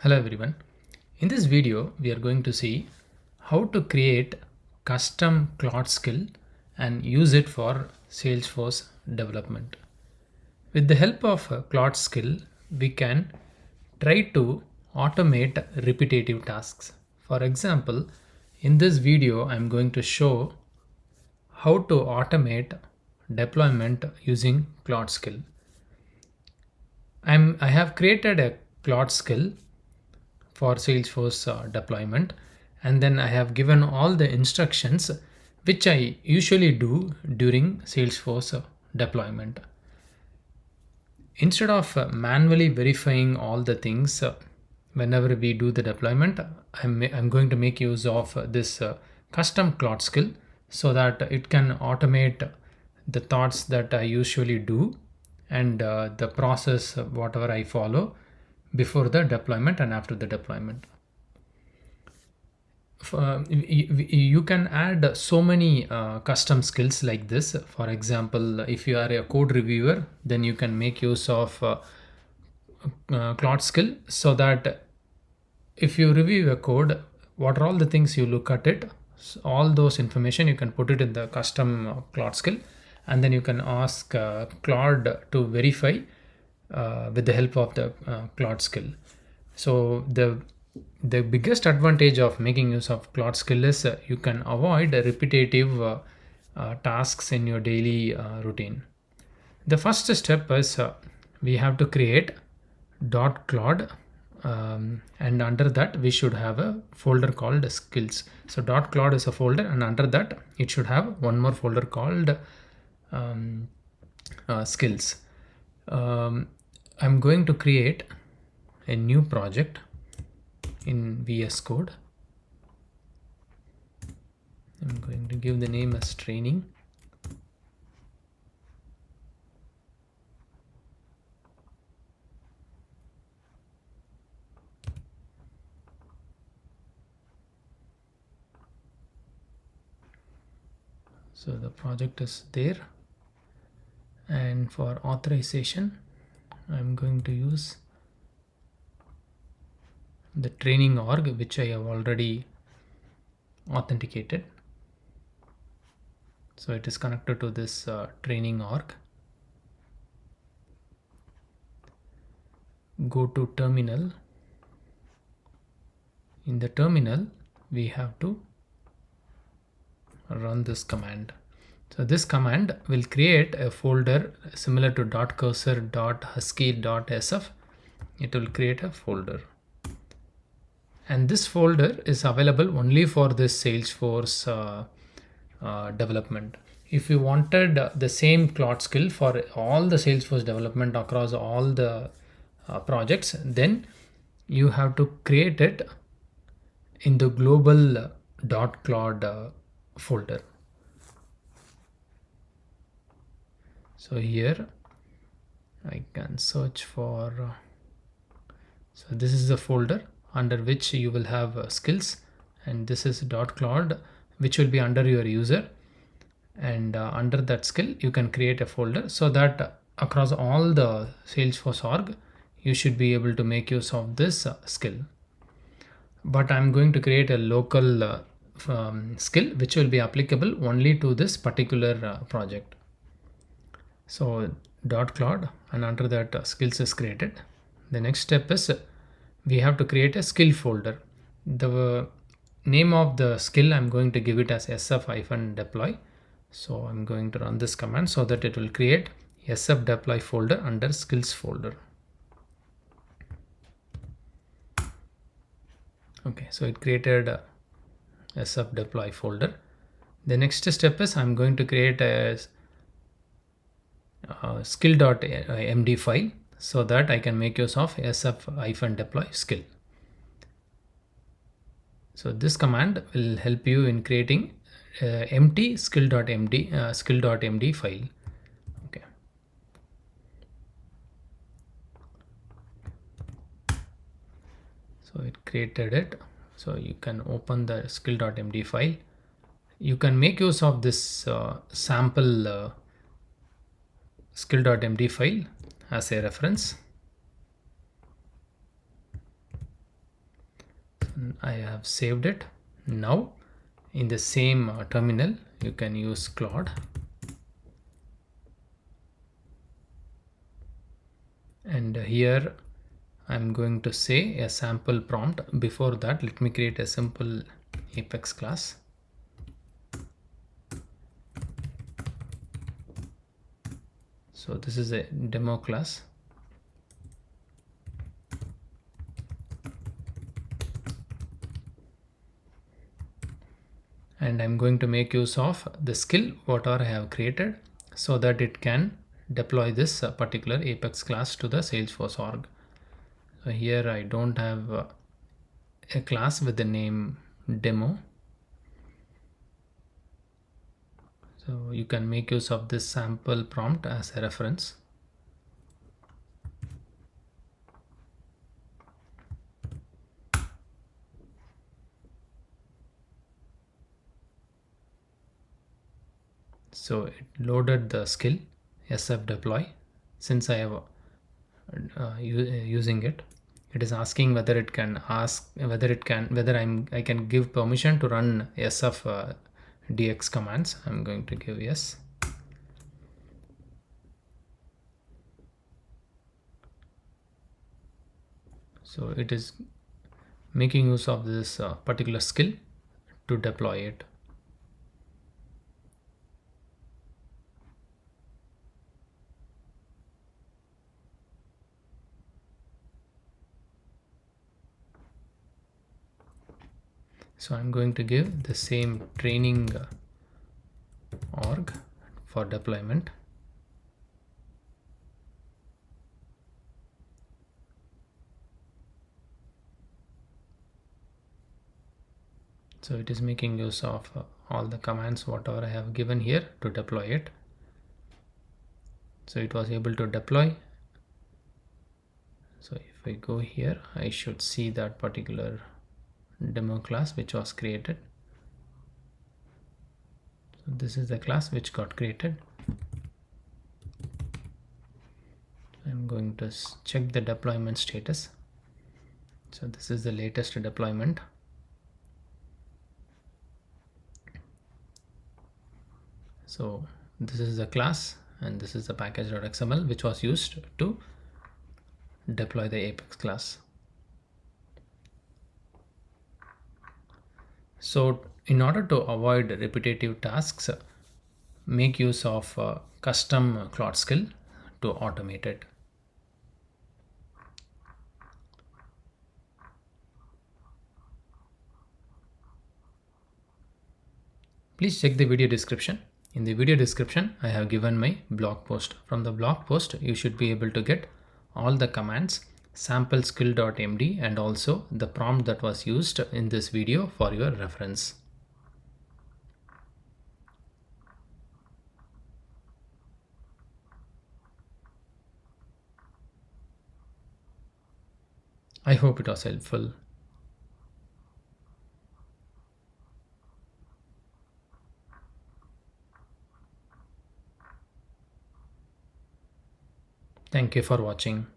Hello everyone. In this video, we are going to see how to create custom Claude skill and use it for Salesforce development. With the help of Claude skill, we can try to automate repetitive tasks. For example, in this video, I'm going to show how to automate deployment using Claude skill. I have created a Claude skill for Salesforce deployment, and then I have given all the instructions which I usually do during Salesforce deployment. Instead of manually verifying all the things whenever we do the deployment, I'm going to make use of this custom Claude skill so that it can automate the thoughts that I usually do and the process whatever I follow before the deployment and after the deployment. You can add so many custom skills like this. For example, if you are a code reviewer, then you can make use of Claude skill so that if you review a code, what are all the things you look at it, all those information you can put it in the custom Claude skill, and then you can ask Claude to verify with the help of the Claude skill. So the biggest advantage of making use of Claude skill is you can avoid repetitive tasks in your daily routine. The first step is we have to create .claude and under that we should have a folder called skills. So .claude is a folder, and under that it should have one more folder called skills. I'm going to create a new project in VS Code. I'm going to give the name as training. So the project is there, and for authorization I'm going to use the training org which I have already authenticated. So it is connected to this training org. Go to terminal. In the terminal we have to run this command. So this command will create a folder similar to .cursor.husky.sf. It will create a folder, and this folder is available only for this Salesforce development. If you wanted the same Claude skill for all the Salesforce development across all the projects, then you have to create it in the global .claude folder. So here I can search for so this is the folder under which you will have skills, and this is .claude which will be under your user, and under that skill you can create a folder so that across all the Salesforce org you should be able to make use of this skill. But I'm going to create a local skill which will be applicable only to this particular project. So .claude, and under that skills is created. The next step is we have to create a skill folder. The name of the skill I'm going to give it as sf-deploy. So I'm going to run this command so that it will create sf deploy folder under skills folder. Okay, so it created sf deploy folder. The next step is I'm going to create a skill.md file so that I can make use of sf-deploy skill. So this command will help you in creating empty skill.md file. Okay. So it created it. So you can open the skill.md file. You can make use of this sample skill.md file as a reference. I have saved it. Now in the same terminal you can use Claude, and here I'm going to say a sample prompt. Before that, let me create a simple Apex class. So this is a demo class. And I'm going to make use of the skill whatever I have created so that it can deploy this particular Apex class to the Salesforce org. So here I don't have a class with the name demo. So you can make use of this sample prompt as a reference. So it loaded the skill SF deploy. Since I have using it, it is asking whether it can ask whether I can give permission to run SF DX commands. I'm going to give yes. So it is making use of this particular skill to deploy it. So I'm going to give the same training org for deployment. So it is making use of all the commands whatever I have given here to deploy it. So it was able to deploy. So if I go here, I should see that particular demo class which was created. So this is the class which got created. I'm going to check the deployment status. So this is the latest deployment. So this is the class and this is the package.xml which was used to deploy the Apex class. So in order to avoid repetitive tasks, make use of custom Claude skill to automate it. Please check the video description. In the video description, I have given my blog post. From the blog post, you should be able to get all the commands, sample skill.md, and also the prompt that was used in this video for your reference. I hope it was helpful. Thank you for watching.